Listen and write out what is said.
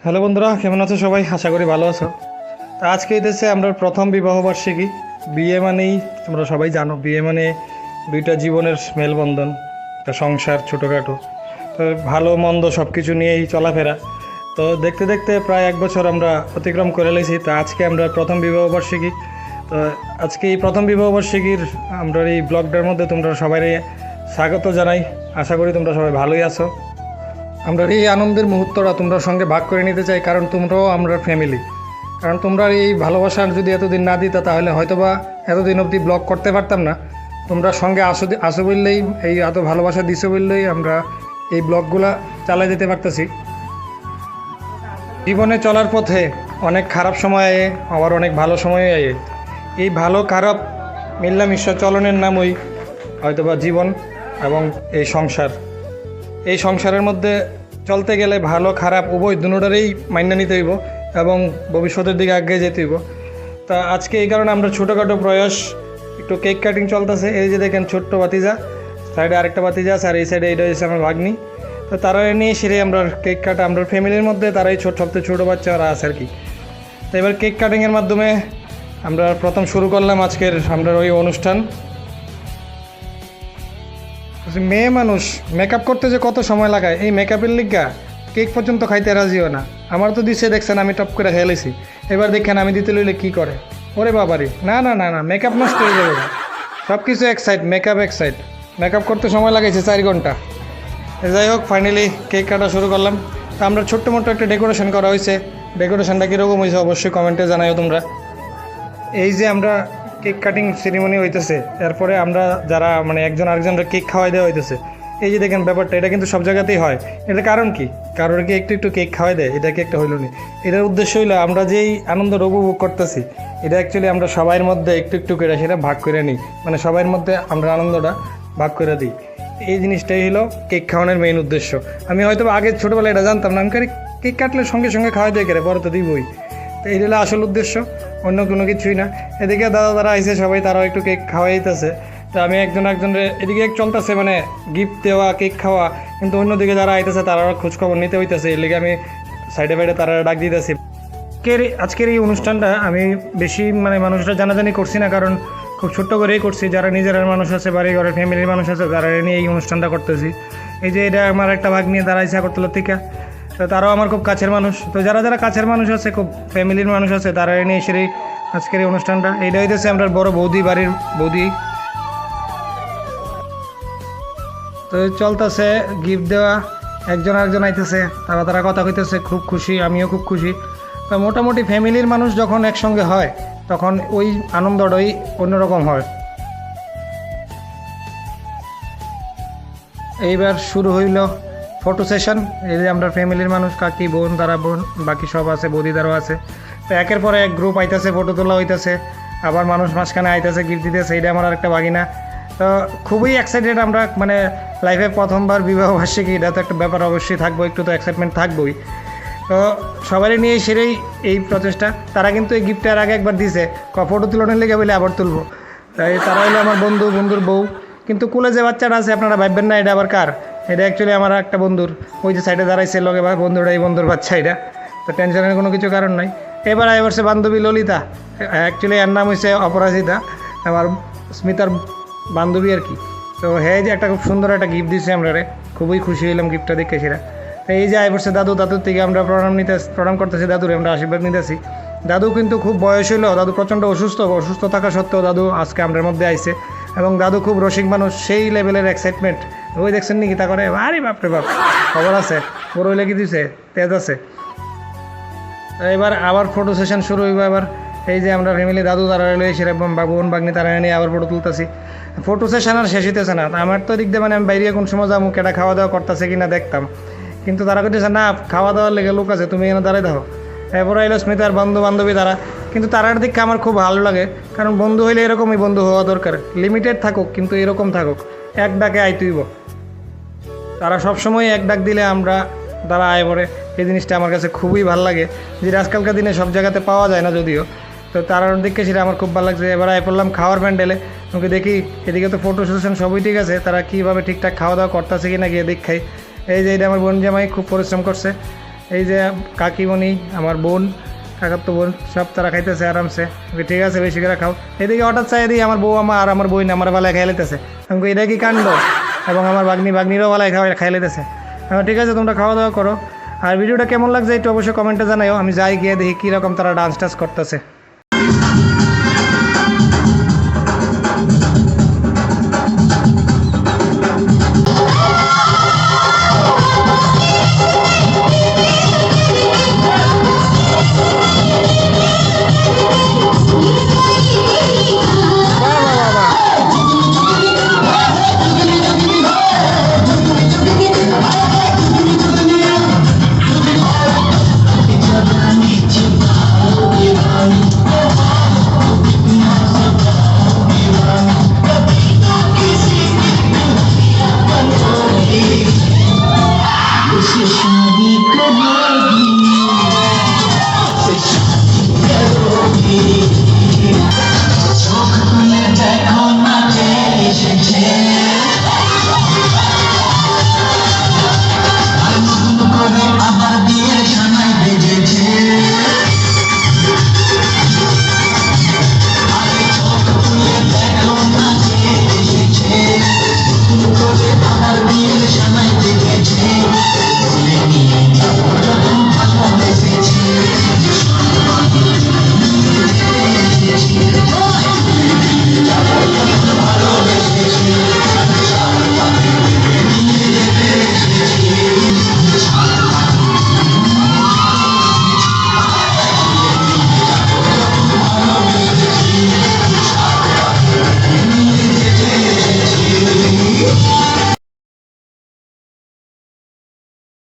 Hello বন্ধুরা, কেমন আছো সবাই? আশা করি ভালো আছো। তা আজকে এসেছে আমরা প্রথম বিবাহবার্ষিকী। বিয়ে মানেই তোমরা সবাই জানো, বিয়ে মানে দুইটা জীবনের মেলবন্ধন, একটা সংসার ছোটোখাটো, তো ভালো মন্দ সব কিছু নিয়েই চলাফেরা। তো দেখতে দেখতে প্রায় 1 বছর আমরা অতিক্রম করে লেছি। তো আজকে আমরা প্রথম বিবাহবার্ষিকী। তো আজকে এই প্রথম বিবাহবার্ষিকীর আমরা এই ব্লগটার মধ্যে তোমরা সবাই স্বাগত জানাই। আশা করি তোমরা সবাই ভালোই আছো। আমরা এই আনন্দের মুহূর্তটা তোমরা সঙ্গে ভাগ করে নিতে চাই, কারণ তোমরাও আমরা ফ্যামিলি। কারণ তোমরা এই ভালোবাসার যদি এতদিন না দিতা তাহলে হয়তোবা এতদিন অবধি ব্লগ করতে পারতাম না। তোমরা সঙ্গে আসো বললেই, এই এত ভালোবাসা দিছো বললেই আমরা এই ব্লগগুলা চালাই যেতে পারতেছি। জীবনে চলার পথে অনেক খারাপ সময় আয়ে, আবার অনেক ভালো সময় আয়ে। এই ভালো খারাপ মিল্লামিশা চলনের নামই হয়তোবা জীবন এবং এই সংসার। এই সংসারের মধ্যে চলতে গেলে ভালো খারাপ উভয় দুটোটারেই মাইনা নিতে হইব এবং ভবিষ্যতের দিকে এগিয়ে যেতে হইব। তা আজকে এই কারণে আমরা ছোটোখাটো প্রয়াস, একটু কেক কাটিং চলতেছে। এই যে দেখেন ছোট্ট বাতিজা, সাইডে আরেকটা বাতিজা আছে, আর এই সাইডে এটা হচ্ছে আমার ভাগ্নি। তো তারা নিয়ে সেরে আমরা কেক কাটা, আমরা ফ্যামিলির মধ্যে তারাই সবচেয়ে ছোটো বাচ্চারা আছে আর কি। তো এবার কেক কাটিংয়ের মাধ্যমে আমরা প্রথম শুরু করলাম আজকের আমরা ওই অনুষ্ঠান। মেয়ে মানুষ মেকআপ করতে যে কত সময় লাগায়, এই মেকআপের লিগা কেক পর্যন্ত খাইতে রাজিও না। আমার তো দিচ্ছে দেখছেন, আমি টপ করে খেলেছি। এবার দেখেন আমি দিতে লইলে কি করে, ওরে বাবারে, না না না না, মেকআপ নষ্ট হয়ে যাবে। সব কিছু এক সাইড, মেকআপ এক সাইড। মেকআপ করতে সময় লাগাইছে 4 ঘন্টা। যাই হোক, ফাইনালি কেক কাটা শুরু করলাম। তা আমরা ছোট্ট মোটো একটা ডেকোরেশন করা হয়েছে। ডেকোরেশনটা কীরকম হয়েছে অবশ্যই কমেন্টে জানাইও তোমরা। এই যে আমরা কেক কাটিং সেরিমনি হইতেছে, এরপরে আমরা যারা মানে একজন আরেকজনরা কেক খাওয়াই দেওয়া হইতেছে। এই যে দেখেন ব্যাপারটা, এটা কিন্তু সব জায়গাতেই হয়। এটার কারণ কি? কারোর কি একটু কেক খাওয়াই দেয়, এটা কি একটা হইল নি? এটার উদ্দেশ্য হইলো আমরা যেই আনন্দটা উপভোগ করতেছি, এটা অ্যাকচুয়ালি আমরা সবার মধ্যে একটু করে সেটা ভাগ করে নিই, মানে সবার মধ্যে আমরা আনন্দটা ভাগ করে দিই। এই জিনিসটাই হলো কেক খাওয়ানোর মেইন উদ্দেশ্য। আমি হয়তো আগে ছোটোবেলায় এটা জানতাম না, আমি কেক কাটলে সঙ্গে সঙ্গে খাওয়াই দেয় কেরে, পরে তো দিবই। তো এই হলো আসল উদ্দেশ্য, অন্য কোনো কিছুই না। এদিকে দাদা তারা আইসে সবাই, তারাও একটু কেক খাওয়াইতেছে। তো আমি একজনের এদিকে চলতেছে মানে গিফট দেওয়া, কেক খাওয়া, কিন্তু অন্যদিকে যারা আইতেছে তারা খোঁজখবর নিতে হইতেছে। এর লিগে আমি সাইডে বাইডে তারা ডাক দিতেছি। আজকের এই অনুষ্ঠানটা আমি বেশি মানে মানুষরা জানাজানি করছি না, কারণ খুব ছোট্ট করেই করছি। যারা নিজের মানুষ আছে, বাড়ি ঘরের ফ্যামিলির মানুষ আছে, তারা নিয়ে এই অনুষ্ঠানটা করতেছি। এই যে এটা আমার একটা ভাগ নিয়ে দাঁড়াইছে আগরতলা থেকে, তো তারাও আমার খুব কাছের মানুষ। তো যারা যারা কাছের মানুষ আছে, খুব ফ্যামিলির মানুষ আছে, তারা নিয়ে এসে আজকের এই অনুষ্ঠানটা। এইটা হইতেছে আমরা বড় বৌদি, বাড়ির বৌদি। তো চলতেছে গিফট দেওয়া, একজন আরেকজন আইতেছে, তারা কথা কইতেছে, খুব খুশি, আমিও খুব খুশি। তো মোটামুটি ফ্যামিলির মানুষ যখন একসঙ্গে হয় তখন ওই আনন্দটাই অন্যরকম হয়। এইবার শুরু হইল ফটো সেশন। এই যে আমরা ফ্যামিলির মানুষ, কাকি, বোন, তারা বোন, বাকি সব আছে, বৌদিদারও আছে। তো একের পরে এক গ্রুপ আইতেছে, ফটো তোলা হইতেছে, আবার মানুষ মাঝখানে আইতেছে, গিফট দিতেছে। এইটা আমার আরেকটা বাগিনা। তো খুবই এক্সাইটেড আমরা, মানে লাইফে প্রথমবার বিবাহবার্ষিকী, এটা তো একটা ব্যাপার অবশ্যই থাকবো, একটু তো এক্সাইটমেন্ট থাকবোই। তো সবারই নিয়ে সেরেই এই প্রচেষ্টা। তারা কিন্তু এই গিফটের আগে একবার দিছে, ফটো তুলনের লেগে বলে আবার তুলবো। তাই তারা হলো আমার বন্ধুর বউ। কিন্তু কুলে যে বাচ্চাটা আছে, আপনারা ভাববেন না এটা আবার কার, এটা অ্যাকচুয়ালি আমার একটা বন্ধুর। ওই যে সাইডে দাঁড়াইছে লগে বা বন্ধুটা, এই বন্ধুর বাচ্চা এটা। তো টেনশনের কোনো কিছু কারণ নাই। এবার সে বান্ধবী ললিতা, অ্যাকচুয়ালি এর নাম হয়েছে অপরাজিতা, আমার স্মিতার বান্ধবী আর কি। তো হ্যাঁ, যে একটা খুব সুন্দর একটা গিফট দিচ্ছে আমরা, খুবই খুশি হইলাম গিফটটা দেখে সেরা। তো এই যে আইবর্ষে দাদুর থেকে আমরা প্রণাম করতেছি, দাদুরে আমরা আশীর্বাদ নিতেছি। দাদু কিন্তু খুব বয়স হইলো, দাদু প্রচণ্ড অসুস্থ থাকা সত্ত্বেও দাদু আজকে আমাদের মধ্যে আইছে। এবং দাদু খুব রসিক মানুষ, সেই লেভেলের এক্সাইটমেন্ট। ওই দেখছেন নাকি তা করে, আরে বাপরে বাপ, খবর আছে, বড় হইলে কি দিছে, তেজ আছে। এবার আবার ফটো সেশন শুরু হইব। আবার এই যে আমরা ফ্যামিলি, দাদু তারা রইলো, সেরকম বোন বাগনি তারা নিয়ে আবার ফটো তুলতেছি। ফটো সেশন আর শেষ হইতেছে না। আমার তো দিক দিয়ে মানে আমি বাইরে কোন সময় যাবো, কেটা খাওয়া দাওয়া করতেছে কিনা দেখতাম, কিন্তু তারা করতেছে না, খাওয়া দাওয়ার লেগে লোক আছে, তুমি এখানে দাঁড়াই দাও। এরপরে এলো স্মিতার বান্ধবী তারা। কিন্তু তারার দিকে আমার খুব ভালো লাগে, কারণ বন্ধু হইলে এরকমই বন্ধু হওয়া দরকার। লিমিটেড থাকুক কিন্তু এরকম থাকুক, এক ডাকে আইতুইব। তারা সবসময় এক ডাক দিলে আমরা তারা আয় পড়ে। এই জিনিসটা আমার কাছে খুবই ভালো লাগে, যেটা আজকালকার দিনে সব জায়গাতে পাওয়া যায় না যদিও। তো তারার দিকে সেটা আমার খুব ভালো লাগছে। এবার আয় পড়লাম খাওয়ার প্যান্ডেলে। ওকে দেখি, এদিকে তো ফটো সেশন সবই ঠিক আছে, তারা কীভাবে ঠিকঠাক খাওয়া দাওয়া করতেছে কিনা গিয়ে দেখাই। এই যে এটা আমার বোন জামাই খুব পরিশ্রম করছে। এই যে কাকিমণি আমার বোন কাকার তো বোন সব তারা খাইতেছে আরামসে। ঠিক আছে বেশি করে খাও। এদিকে হঠাৎ চাই এদিকে আমার বউ আর আমার বোন আমার বেলায় খাই লেতেছে। আমি এটা কি কাণ্ড, এবং আমার বাগনিরও বেলায় খাই লেতেছে। ঠিক আছে তোমরা খাওয়া দাওয়া করো। আর ভিডিওটা কেমন লাগছে একটু অবশ্যই কমেন্টে জানাইও। আমি যাই গিয়ে দেখি কীরকম তারা ডান্স টান্স করতেছে।